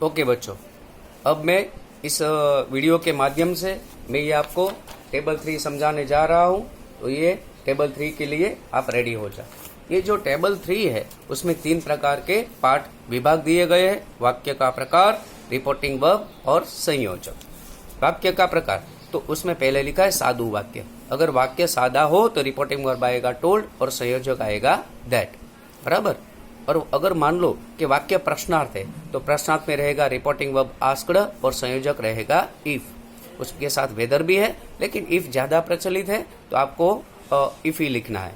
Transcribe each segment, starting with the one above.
Okay बच्चों, अब मैं इस वीडियो के माध्यम से मैं ये आपको टेबल 3 समझाने जा रहा हूँ। तो ये टेबल 3 के लिए आप रेडी हो जाओ। ये जो टेबल 3 है उसमें 3 प्रकार के पार्ट विभाग दिए गए हैं। वाक्य का प्रकार, रिपोर्टिंग वर्ब और संयोजक। वाक्य का प्रकार तो उसमें पहले लिखा है साधु वाक्य। अगर वाक्य सादा हो तो रिपोर्टिंग वर्ब आएगा टोल्ड और संयोजक आएगा दैट, बराबर। और अगर मान लो कि वाक्य प्रश्नार्थ है तो प्रश्नार्थ में रहेगा रिपोर्टिंग वर्ब आस्क्ड और संयोजक रहेगा इफ। उसके साथ वेदर भी है, लेकिन इफ ज्यादा प्रचलित है तो आपको इफ ही लिखना है।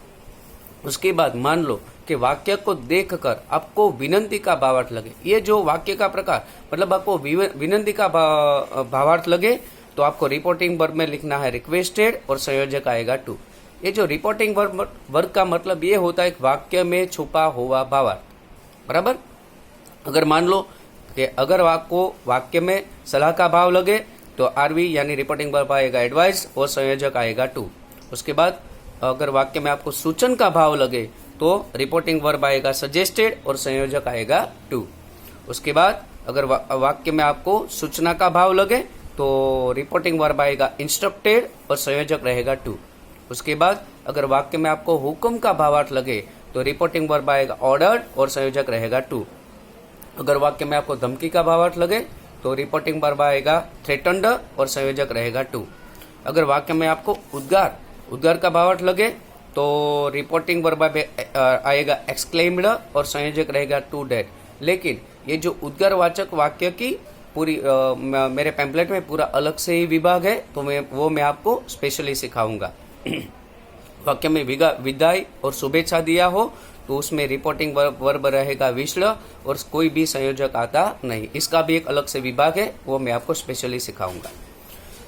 उसके बाद मान लो कि वाक्य को देखकर आपको विनंती का भावार्थ लगे। ये जो वाक्य का प्रकार मतलब आपको विनंती का भावार्थ लगे तो आपको रिपोर्टिंग वर्ब में लिखना है रिक्वेस्टेड और संयोजक आएगा टू। ये जो रिपोर्टिंग वर्ब का मतलब ये होता है वाक्य में छुपा हुआ भावार्थ, बराबर। अगर मान लो कि अगर आपको वाक्य में सलाह का भाव लगे तो आरवी यानी रिपोर्टिंग वर्ब आएगा एडवाइस और संयोजक आएगा टू। उसके बाद अगर वाक्य में आपको सूचन का भाव लगे तो रिपोर्टिंग वर्ब आएगा सजेस्टेड और संयोजक आएगा टू। उसके बाद अगर वाक्य में आपको सूचना का भाव लगे तो रिपोर्टिंग वर्ब आएगा इंस्ट्रक्टेड और संयोजक रहेगा टू। उसके बाद अगर वाक्य में आपको हुक्म का भावार्थ लगे तो रिपोर्टिंग वर्ब आएगा ऑर्डर्ड और संयोजक रहेगा टू। अगर वाक्य में आपको धमकी का भावार्थ लगे तो रिपोर्टिंग वर्ब आएगा थ्रेटन्ड और संयोजक रहेगा टू। अगर वाक्य में आपको उद्गार का भावार्थ लगे तो रिपोर्टिंग वर्ब आएगा एक्सक्लेम्ड और संयोजक रहेगा टू डेड। लेकिन ये जो उद्गारवाचक वाक्य की पूरी मेरे पैम्पलेट में पूरा अलग से ही विभाग है, तो मैं आपको स्पेशली सिखाऊंगा। वाक्य में विदाई और शुभेच्छा दिया हो तो उसमें रिपोर्टिंग वर्ब रहेगा विश्ड और कोई भी संयोजक आता नहीं। इसका भी एक अलग से विभाग है, वो मैं आपको स्पेशली सिखाऊंगा।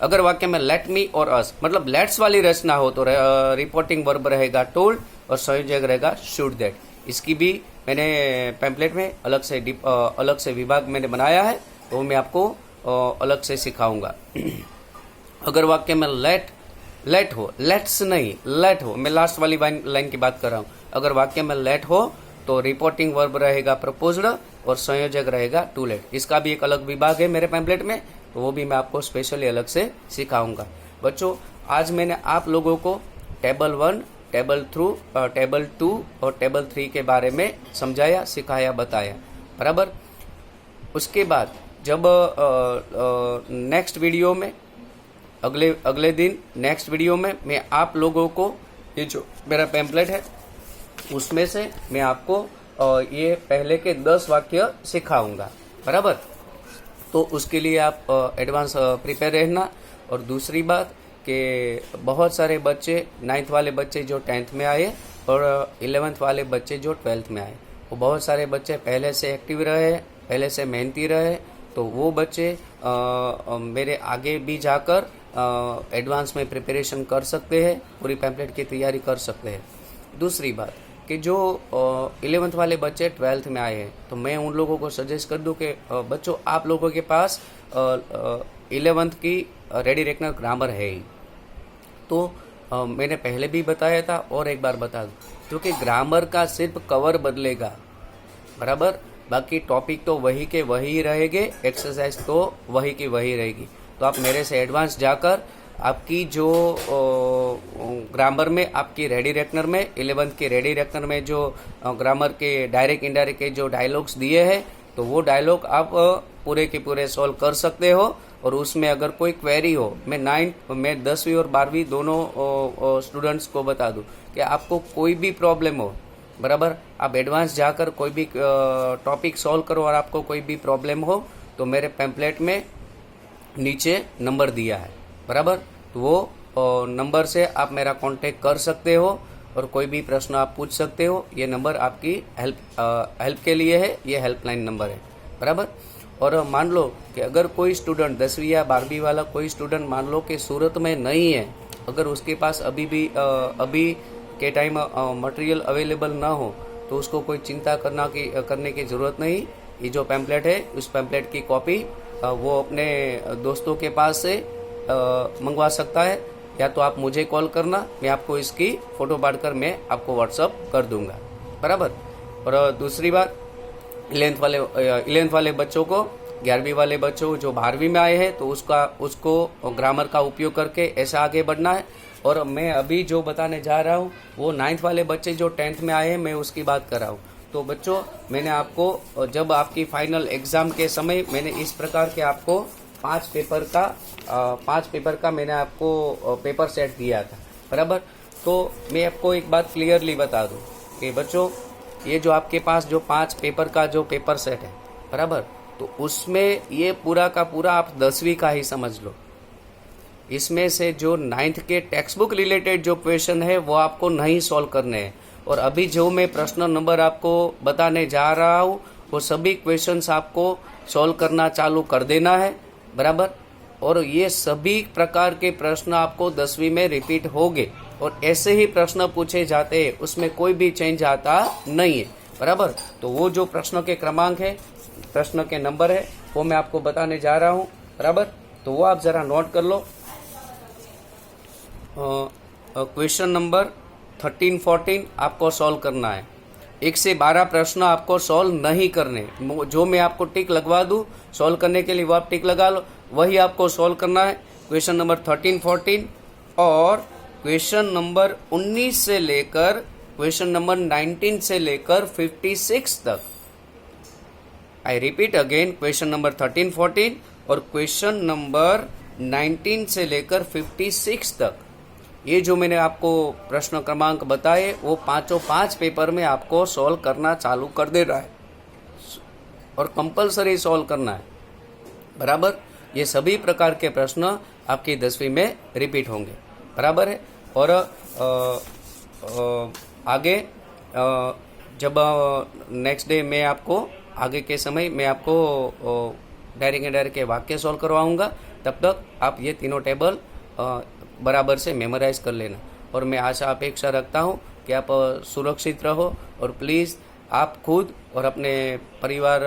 अगर वाक्य में लेट मी और अस मतलब लेट्स वाली रचना हो तो रिपोर्टिंग वर्ब रहेगा टोल्ड और संयोजक रहेगा शुड दैट। इसकी भी मैंने पैम्पलेट में अलग से विभाग मैंने बनाया है, तो मैं आपको अलग से सिखाऊंगा। अगर वाक्य में लेट हो, लेट्स नहीं लेट हो, मैं लास्ट वाली लाइन की बात कर रहा हूँ। अगर वाक्य में लेट हो तो रिपोर्टिंग वर्ब रहेगा प्रपोज्ड और संयोजक रहेगा टू लेट। इसका भी एक अलग विभाग है मेरे पैम्पलेट में, तो वो भी मैं आपको स्पेशली अलग से सिखाऊंगा। बच्चों, आज मैंने आप लोगों को टेबल 1, टेबल 2 और टेबल 3 के बारे में समझाया, सिखाया, बताया, बराबर। उसके बाद जब नेक्स्ट वीडियो में अगले दिन नेक्स्ट वीडियो में मैं आप लोगों को ये जो मेरा पैम्पलेट है उसमें से मैं आपको ये पहले के 10 वाक्य सिखाऊंगा, बराबर। तो उसके लिए आप एडवांस प्रिपेयर रहना। और दूसरी बात कि बहुत सारे बच्चे 9th वाले बच्चे जो 10th में आए और 11th वाले बच्चे जो 12th में आए, वो बहुत सारे बच्चे पहले से एक्टिव रहे, पहले से मेहनती रहे, तो वो बच्चे मेरे आगे भी जाकर एडवांस में प्रिपरेशन कर सकते हैं, पूरी पैम्पलेट की तैयारी कर सकते हैं। दूसरी बात कि जो 11th वाले बच्चे 12th में आए हैं, तो मैं उन लोगों को सजेस्ट कर दूं कि बच्चों आप लोगों के पास 11th की रेडी रेकनर ग्रामर है ही। तो मैंने पहले भी बताया था और एक बार बता दूं, क्योंकि ग्रामर का सिर्फ कवर बदलेगा, बराबर। बाकी टॉपिक तो वही के वही रहेंगे, एक्सरसाइज तो वही की वही रहेगी। तो आप मेरे से एडवांस जाकर आपकी जो ग्रामर में आपकी रेडी रेकनर में 11th के रेडी रेकनर में जो ग्रामर के डायरेक्ट इनडायरेक्ट के जो डायलॉग्स दिए हैं, तो वो डायलॉग आप पूरे के पूरे सॉल्व कर सकते हो। और उसमें अगर कोई क्वेरी हो, मैं 10वीं और 12वीं दोनों स्टूडेंट्स को बता दूं कि आपको कोई भी प्रॉब्लम हो, बराबर, आप एडवांस जाकर कोई भी टॉपिक सॉल्व करो और आपको कोई भी प्रॉब्लम हो तो मेरे पैम्पलेट में नीचे नंबर दिया है, बराबर। तो वो नंबर से आप मेरा कांटेक्ट कर सकते हो और कोई भी प्रश्न आप पूछ सकते हो। ये नंबर आपकी हेल्प के लिए है, ये हेल्पलाइन नंबर है, बराबर। और मान लो कि अगर कोई स्टूडेंट 10वीं या 12वीं वाला कोई स्टूडेंट मान लो कि सूरत में नहीं है, अगर उसके पास अभी के टाइम मटेरियल अवेलेबल ना हो तो उसको कोई चिंता करने की ज़रूरत नहीं। ये जो पैम्पलेट है उस पैम्पलेट की कॉपी वो अपने दोस्तों के पास से मंगवा सकता है, या तो आप मुझे कॉल करना, मैं आपको इसकी फ़ोटो बांटकर मैं आपको व्हाट्सअप कर दूंगा, बराबर। और दूसरी बात 11th वाले बच्चों को 11वीं वाले बच्चों जो 12वीं में आए हैं तो उसको ग्रामर का उपयोग करके ऐसा आगे बढ़ना है। और मैं अभी जो बताने जा रहा हूँ वो 9th वाले बच्चे जो 10th में आए हैं मैं उसकी बात कर रहा हूँ। तो बच्चों मैंने आपको जब आपकी फाइनल एग्जाम के समय मैंने इस प्रकार के आपको 5 पेपर का मैंने आपको पेपर सेट दिया था, बराबर। तो मैं आपको एक बात क्लियरली बता दूं कि बच्चों ये जो आपके पास जो 5 पेपर का जो पेपर सेट है, बराबर, तो उसमें ये पूरा का पूरा आप 10वीं का ही समझ लो। इसमें से जो 9th के टेक्स्ट बुक रिलेटेड जो क्वेश्चन है वो आपको नहीं सॉल्व करने हैं। और अभी जो मैं प्रश्न नंबर आपको बताने जा रहा हूँ वो सभी क्वेश्चंस आपको सॉल्व करना चालू कर देना है, बराबर। और ये सभी प्रकार के प्रश्न आपको 10वीं में रिपीट होंगे और ऐसे ही प्रश्न पूछे जाते हैं, उसमें कोई भी चेंज आता नहीं है, बराबर। तो वो जो प्रश्नों के क्रमांक है, प्रश्न के नंबर है, वो मैं आपको बताने जा रहा हूँ, बराबर। तो वो आप जरा नोट कर लो। क्वेश्चन नंबर 13-14 आपको सॉल्व करना है। 1 से 12 प्रश्न आपको सॉल्व नहीं करने, जो मैं आपको टिक लगवा दूं सॉल्व करने के लिए वो आप टिक लगा लो, वही आपको सॉल्व करना है। क्वेश्चन नंबर 13-14 और क्वेश्चन नंबर 19 से लेकर क्वेश्चन नंबर 19 से लेकर 56 तक। I repeat again, question number 13-14 और क्वेश्चन नंबर 19 से लेकर 56 तक। ये जो मैंने आपको प्रश्न क्रमांक बताए वो 5 पेपर में आपको सॉल्व करना चालू कर दे रहा है और कंपलसरी सॉल्व करना है, बराबर। ये सभी प्रकार के प्रश्न आपकी 10वीं में रिपीट होंगे, बराबर है। और आगे जब नेक्स्ट डे मैं आपको आगे के समय मैं आपको डायरेक्ट इनडायरेक्ट के वाक्य सॉल्व करवाऊंगा, तब तक आप ये तीनों टेबल बराबर से मेमोराइज कर लेना। और मैं आशा अपेक्षा रखता हूँ कि आप सुरक्षित रहो और प्लीज़ आप खुद और अपने परिवार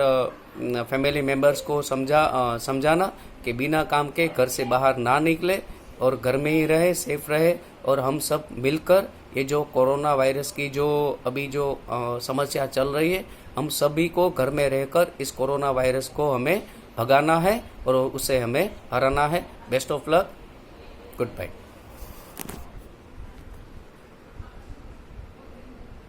फैमिली मेम्बर्स को समझाना कि बिना काम के घर से बाहर ना निकले और घर में ही रहे, सेफ रहे। और हम सब मिलकर ये जो कोरोना वायरस की जो अभी जो समस्या चल रही है, हम सभी को घर में रहकर इस कोरोना वायरस को हमें भगाना है और उसे हमें हराना है। Best of luck, good bye.